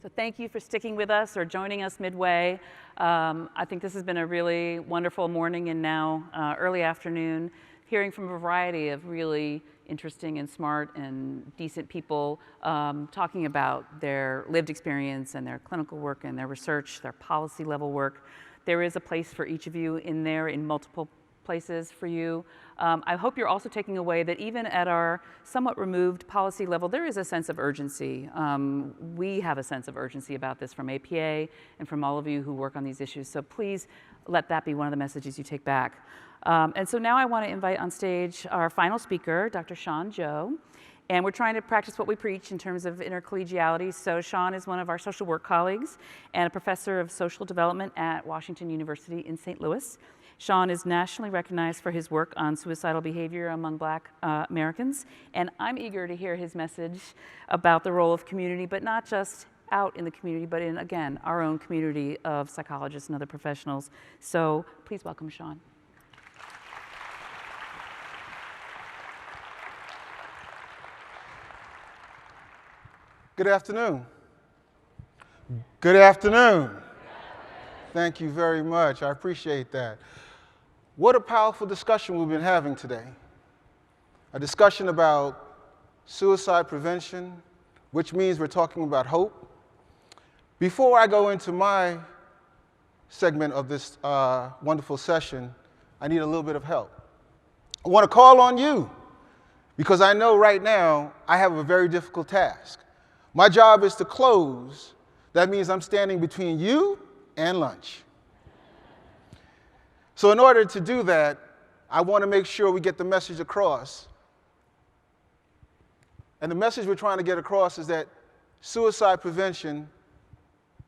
So thank you for sticking with us or joining us midway. I think this has been a really wonderful morning and now early afternoon, hearing from a variety of really interesting and smart and decent people talking about their lived experience and their clinical work and their research, their policy level work. There is a place for each of you in there, in multiple places for you. I hope you're also taking away that even at our somewhat removed policy level, there is a sense of urgency. We have a sense of urgency about this from APA and from all of you who work on these issues. So please let that be one of the messages you take back. And so now I want to invite on stage our final speaker, Dr. Sean Joe. And we're trying to practice what we preach in terms of intercollegiality. So Sean is one of our social work colleagues and a professor of social development at Washington University in St. Louis. Sean is nationally recognized for his work on suicidal behavior among Black Americans, and I'm eager to hear his message about the role of community, but not just out in the community, but in, again, our own community of psychologists and other professionals. So please welcome Sean. Good afternoon. Good afternoon. Thank you very much. I appreciate that. What a powerful discussion we've been having today. A discussion about suicide prevention, which means we're talking about hope. Before I go into my segment of this wonderful session, I need a little bit of help. I want to call on you because I know right now I have a very difficult task. My job is to close. That means I'm standing between you and lunch. So in order to do that, I want to make sure we get the message across. And the message we're trying to get across is that suicide prevention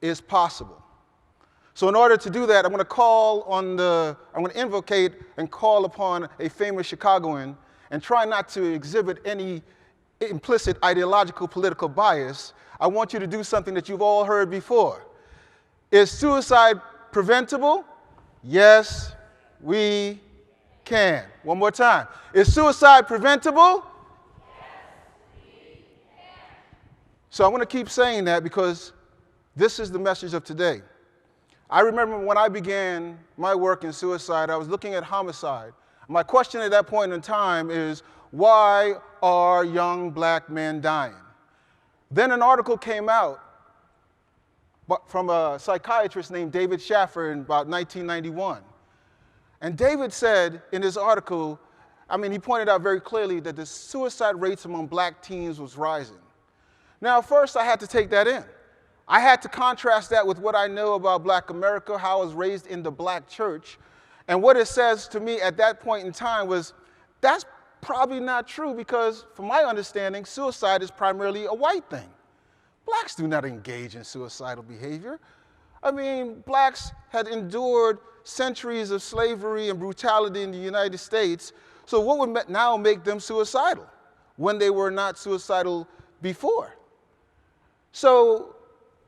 is possible. So in order to do that, I'm going to invocate and call upon a famous Chicagoan and try not to exhibit any implicit ideological political bias. I want you to do something that you've all heard before. Is suicide preventable? Yes, we can. One more time. Is suicide preventable? Yes, we can. So I'm going to keep saying that because this is the message of today. I remember when I began my work in suicide, I was looking at homicide. My question at that point in time is, why are young Black men dying? Then an article came out from a psychiatrist named David Schaffer in about 1991. And David said in his article, he pointed out very clearly that the suicide rates among Black teens was rising. Now, first I had to take that in. I had to contrast that with what I know about Black America, how I was raised in the Black church. And what it says to me at that point in time was, that's probably not true because, from my understanding, suicide is primarily a white thing. Blacks do not engage in suicidal behavior. Blacks had endured centuries of slavery and brutality in the United States, so what would now make them suicidal when they were not suicidal before? So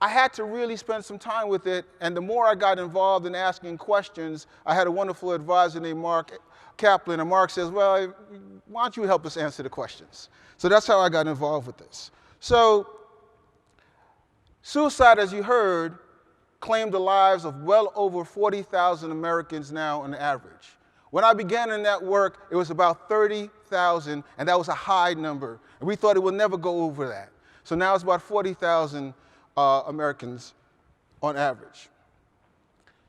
I had to really spend some time with it, and the more I got involved in asking questions, I had a wonderful advisor named Mark Kaplan, and Mark says, well, why don't you help us answer the questions? So that's how I got involved with this. So suicide, as you heard, claimed the lives of well over 40,000 Americans now on average. When I began in that work, it was about 30,000, and that was a high number. And we thought it would never go over that. So now it's about 40,000 Americans on average.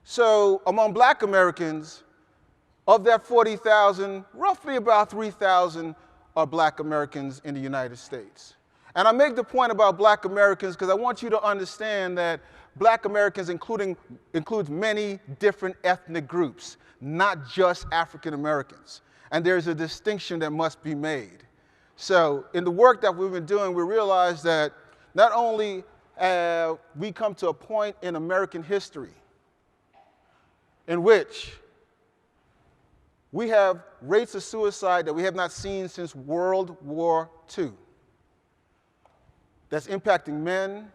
So among Black Americans, of that 40,000, roughly about 3,000 are Black Americans in the United States. And I make the point about Black Americans because I want you to understand that Black Americans includes many different ethnic groups, not just African Americans. And there's a distinction that must be made. So in the work that we've been doing, we realize that not only have we come to a point in American history in which we have rates of suicide that we have not seen since World War II. That's impacting men,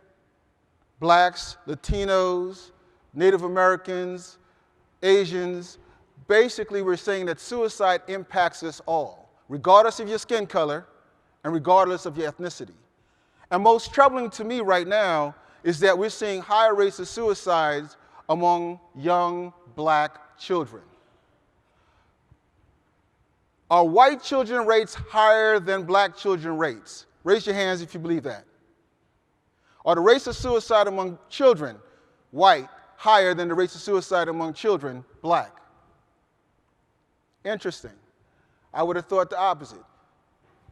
Blacks, Latinos, Native Americans, Asians. Basically, we're saying that suicide impacts us all, regardless of your skin color and regardless of your ethnicity. And most troubling to me right now is that we're seeing higher rates of suicides among young black children. Are white children rates higher than black children rates? Raise your hands if you believe that. Are the rates of suicide among children, white, higher than the rates of suicide among children, black? Interesting. I would have thought the opposite.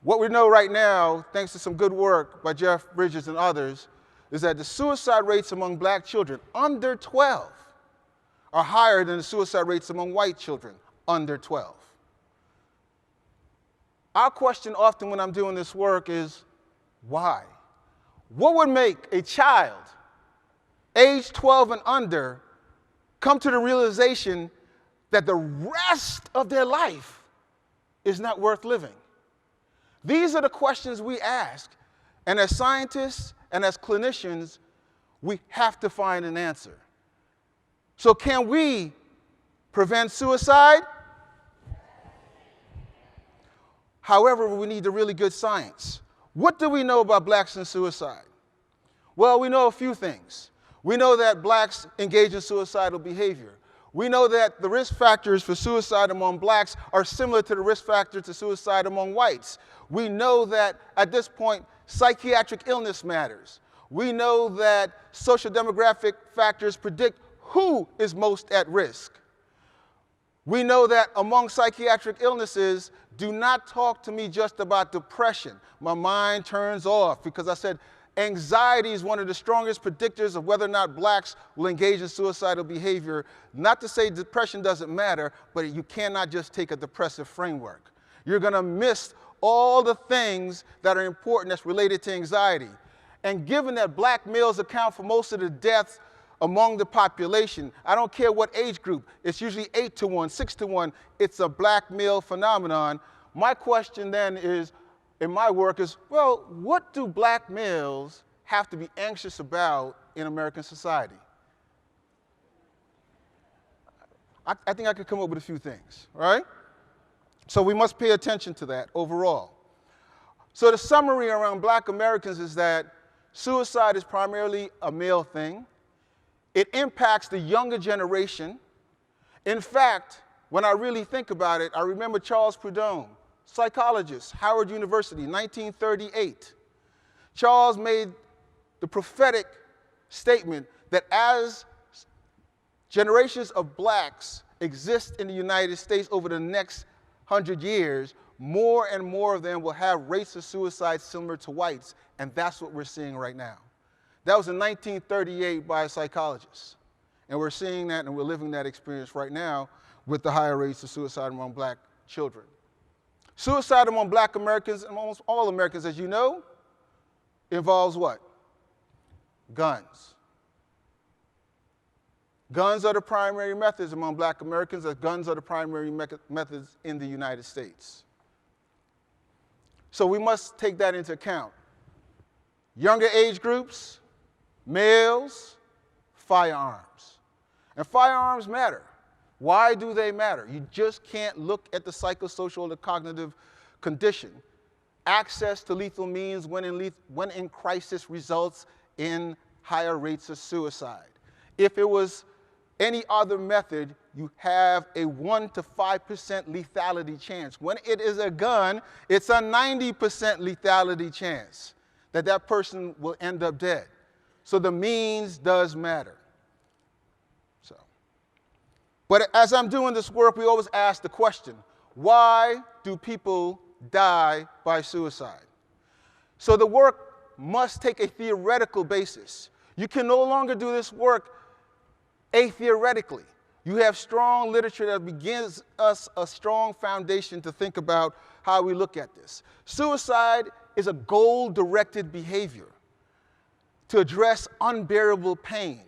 What we know right now, thanks to some good work by Jeff Bridges and others, is that the suicide rates among black children under 12 are higher than the suicide rates among white children under 12. Our question often when I'm doing this work is, why? What would make a child, age 12 and under, come to the realization that the rest of their life is not worth living? These are the questions we ask, and as scientists and as clinicians, we have to find an answer. So can we prevent suicide? However, we need the really good science. What do we know about blacks and suicide? Well, we know a few things. We know that blacks engage in suicidal behavior. We know that the risk factors for suicide among blacks are similar to the risk factor to suicide among whites. We know that at this point, psychiatric illness matters. We know that social demographic factors predict who is most at risk. We know that among psychiatric illnesses, do not talk to me just about depression. My mind turns off because I said anxiety is one of the strongest predictors of whether or not blacks will engage in suicidal behavior. Not to say depression doesn't matter, but you cannot just take a depressive framework. You're going to miss all the things that are important that's related to anxiety. And given that black males account for most of the deaths among the population, I don't care what age group, it's usually 8 to 1, 6 to 1, it's a black male phenomenon. My question then is, in my work is, well, what do black males have to be anxious about in American society? I think I could come up with a few things, right? So we must pay attention to that overall. So the summary around black Americans is that suicide is primarily a male thing. It impacts the younger generation. In fact, when I really think about it, I remember Charles Prudhomme, psychologist, Howard University, 1938. Charles made the prophetic statement that as generations of blacks exist in the United States over the next 100 years, more and more of them will have rates of suicide similar to whites, and that's what we're seeing right now. That was in 1938 by a psychologist. And we're seeing that and we're living that experience right now with the higher rates of suicide among black children. Suicide among black Americans and almost all Americans, as you know, involves what? Guns. Guns are the primary methods among black Americans, as guns are the primary methods in the United States. So we must take that into account. Younger age groups, males, firearms. And firearms matter. Why do they matter? You just can't look at the psychosocial or the cognitive condition. Access to lethal means when in crisis results in higher rates of suicide. If it was any other method, you have a 1 to 5% lethality chance. When it is a gun, it's a 90% lethality chance that that person will end up dead. So the means does matter. But as I'm doing this work, we always ask the question, why do people die by suicide? So the work must take a theoretical basis. You can no longer do this work atheoretically. You have strong literature that gives us a strong foundation to think about how we look at this. Suicide is a goal-directed behavior to address unbearable pain.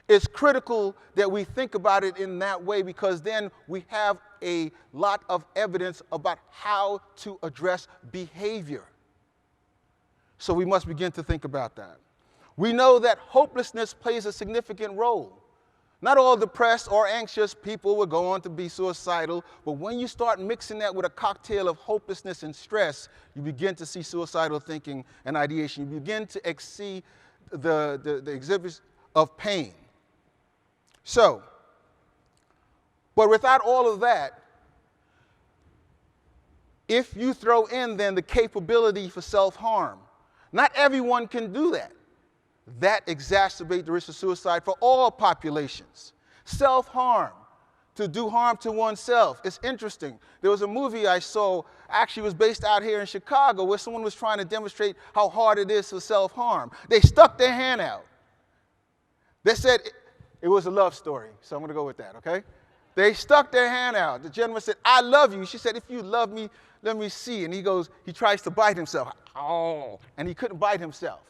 It's critical that we think about it in that way because then we have a lot of evidence about how to address behavior. So we must begin to think about that. We know that hopelessness plays a significant role. Not all depressed or anxious people will go on to be suicidal, but when you start mixing that with a cocktail of hopelessness and stress, you begin to see suicidal thinking and ideation. You begin to see the exhibits of pain. So, but without all of that, if you throw in then the capability for self-harm, not everyone can do that. That exacerbates the risk of suicide for all populations. Self-harm, to do harm to oneself. It's interesting. There was a movie I saw, actually was based out here in Chicago, where someone was trying to demonstrate how hard it is for self-harm. They stuck their hand out. They said it was a love story, so I'm going to go with that, okay? They stuck their hand out. The gentleman said, I love you. She said, if you love me, let me see. And he tries to bite himself. Oh, and he couldn't bite himself.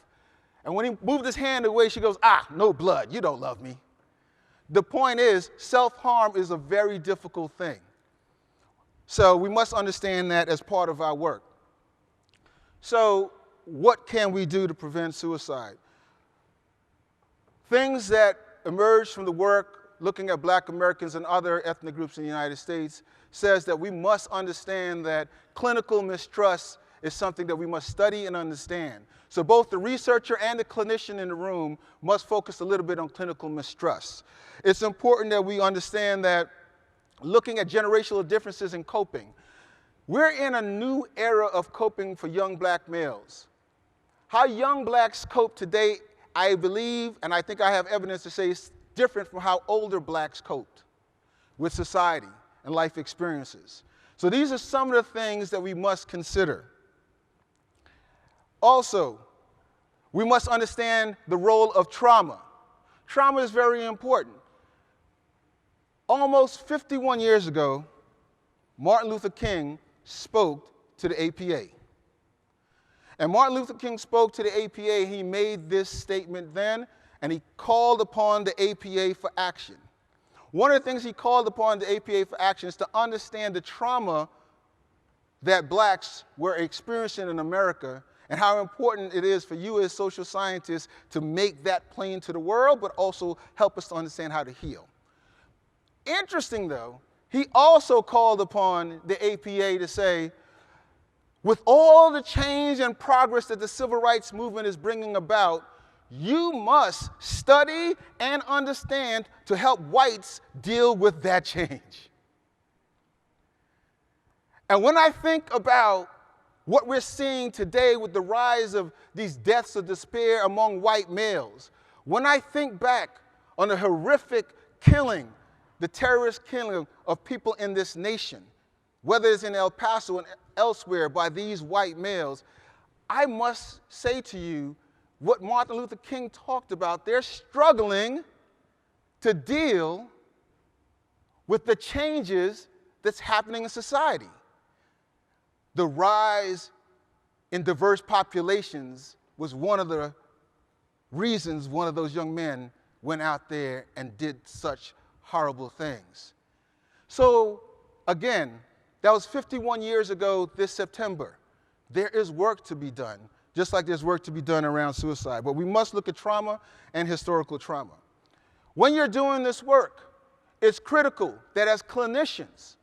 And when he moved his hand away, she goes, no blood. You don't love me. The point is, self-harm is a very difficult thing. So we must understand that as part of our work. So what can we do to prevent suicide? Things that emerge from the work looking at Black Americans and other ethnic groups in the United States says that we must understand that clinical mistrust is something that we must study and understand. So both the researcher and the clinician in the room must focus a little bit on clinical mistrust. It's important that we understand that looking at generational differences in coping, we're in a new era of coping for young Black males. How young Blacks cope today, I believe, and I think I have evidence to say, is different from how older Blacks coped with society and life experiences. So these are some of the things that we must consider. Also, we must understand the role of trauma. Trauma is very important. Almost 51 years ago, Martin Luther King spoke to the APA. And Martin Luther King spoke to the APA, he made this statement then, and he called upon the APA for action. One of the things he called upon the APA for action is to understand the trauma that Blacks were experiencing in America and how important it is for you as social scientists to make that plain to the world, but also help us to understand how to heal. Interesting, though, he also called upon the APA to say, with all the change and progress that the civil rights movement is bringing about, you must study and understand to help whites deal with that change. And when I think about what we're seeing today with the rise of these deaths of despair among white males, when I think back on the horrific killing, the terrorist killing of people in this nation, whether it's in El Paso and elsewhere by these white males, I must say to you what Martin Luther King talked about. They're struggling to deal with the changes that's happening in society. The rise in diverse populations was one of the reasons one of those young men went out there and did such horrible things. So again, that was 51 years ago this September. There is work to be done, just like there's work to be done around suicide. But we must look at trauma and historical trauma. When you're doing this work, it's critical that as clinicians,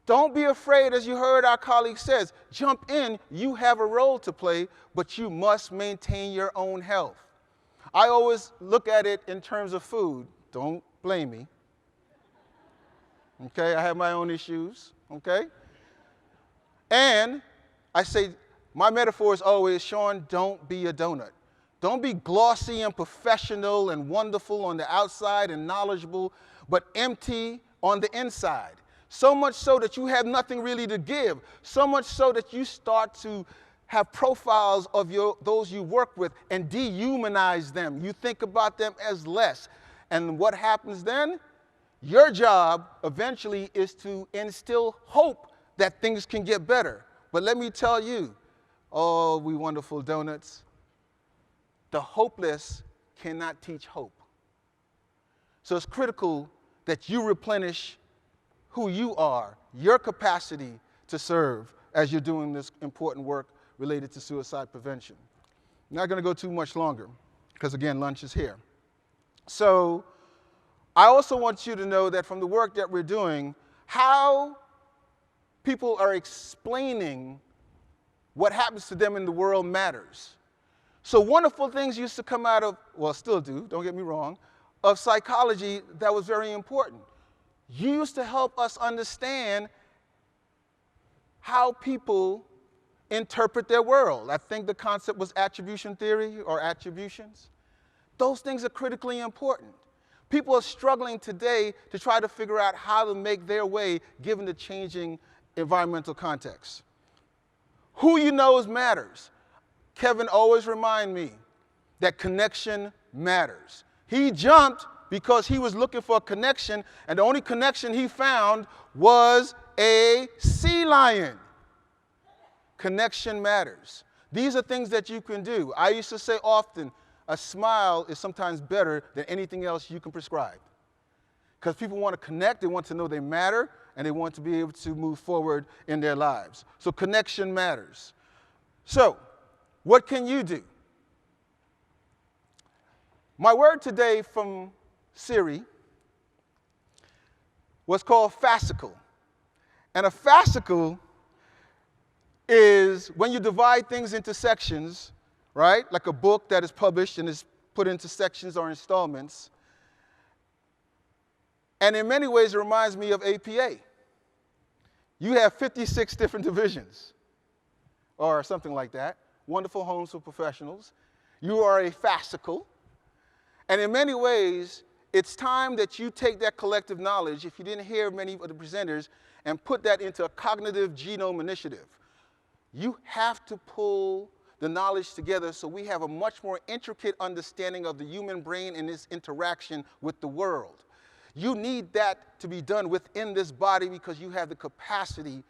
don't be afraid, as you heard our colleague says, jump in, you have a role to play, but you must maintain your own health. I always look at it in terms of food. Don't blame me. Okay, I have my own issues, okay? And I say, my metaphor is always, Sean, don't be a donut. Don't be glossy and professional and wonderful on the outside and knowledgeable, but empty on the inside. So much so that you have nothing really to give. So much so that you start to have profiles of those you work with and dehumanize them. You think about them as less. And what happens then? Your job eventually is to instill hope that things can get better. But let me tell you, oh, we wonderful donuts, the hopeless cannot teach hope. So it's critical that you replenish who you are, your capacity to serve as you're doing this important work related to suicide prevention. I'm not going to go too much longer because, again, lunch is here. So I also want you to know that from the work that we're doing, how people are explaining what happens to them in the world matters. So wonderful things used to come out of, well, still do, don't get me wrong, of psychology that was very important. Used to help us understand how people interpret their world. I think the concept was attribution theory or attributions. Those things are critically important. People are struggling today to try to figure out how to make their way given the changing environmental context. Who you know matters. Kevin always reminds me that connection matters. He jumped because he was looking for a connection, and the only connection he found was a sea lion. Connection matters. These are things that you can do. I used to say often, a smile is sometimes better than anything else you can prescribe. Because people want to connect, they want to know they matter, and they want to be able to move forward in their lives. So connection matters. So, what can you do? My word today from Siri was called fascicle. And a fascicle is when you divide things into sections, right? Like a book that is published and is put into sections or installments. And in many ways, it reminds me of APA. You have 56 different divisions, or something like that. Wonderful homes for professionals. You are a fascicle. And in many ways, it's time that you take that collective knowledge, if you didn't hear many of the presenters, and put that into a cognitive genome initiative. You have to pull the knowledge together so we have a much more intricate understanding of the human brain and its interaction with the world. You need that to be done within this body because you have the capacity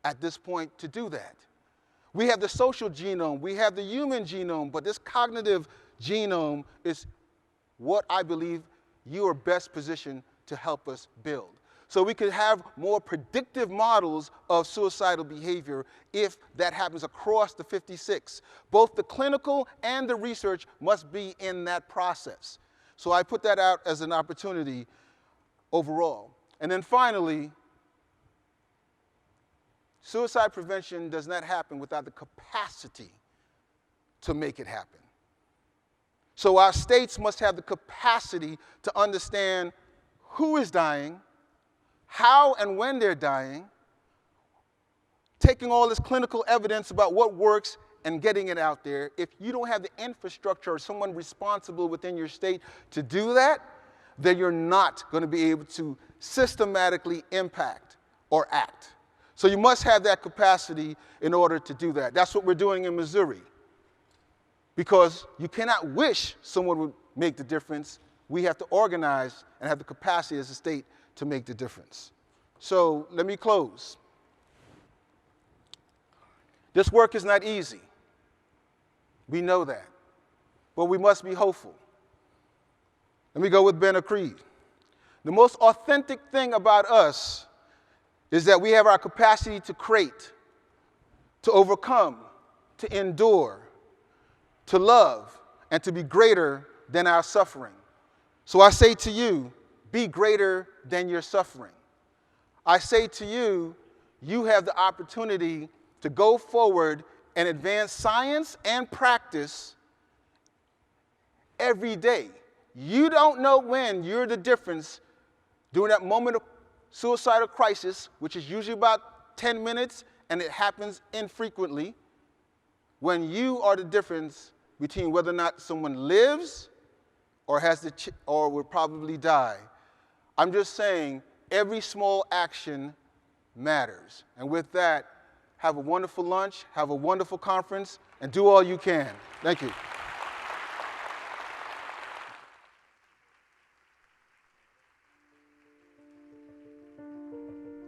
at this point to do that. We have the social genome, we have the human genome, but this cognitive genome is what I believe you are best positioned to help us build. So we could have more predictive models of suicidal behavior if that happens across the 56. Both the clinical and the research must be in that process. So I put that out as an opportunity overall. And then finally, suicide prevention does not happen without the capacity to make it happen. So our states must have the capacity to understand who is dying, how and when they're dying, taking all this clinical evidence about what works and getting it out there. If you don't have the infrastructure or someone responsible within your state to do that, then you're not going to be able to systematically impact or act. So you must have that capacity in order to do that. That's what we're doing in Missouri. Because you cannot wish someone would make the difference. We have to organize and have the capacity as a state to make the difference. So let me close. This work is not easy. We know that. But we must be hopeful. Let me go with Ben Creed. The most authentic thing about us is that we have our capacity to create, to overcome, to endure, to love, and to be greater than our suffering. So I say to you, be greater than your suffering. I say to you, you have the opportunity to go forward and advance science and practice every day. You don't know when you're the difference during that moment of suicidal crisis, which is usually about 10 minutes, and it happens infrequently, when you are the difference between whether or not someone lives or or will probably die. I'm just saying every small action matters. And with that, have a wonderful lunch, have a wonderful conference, and do all you can. Thank you.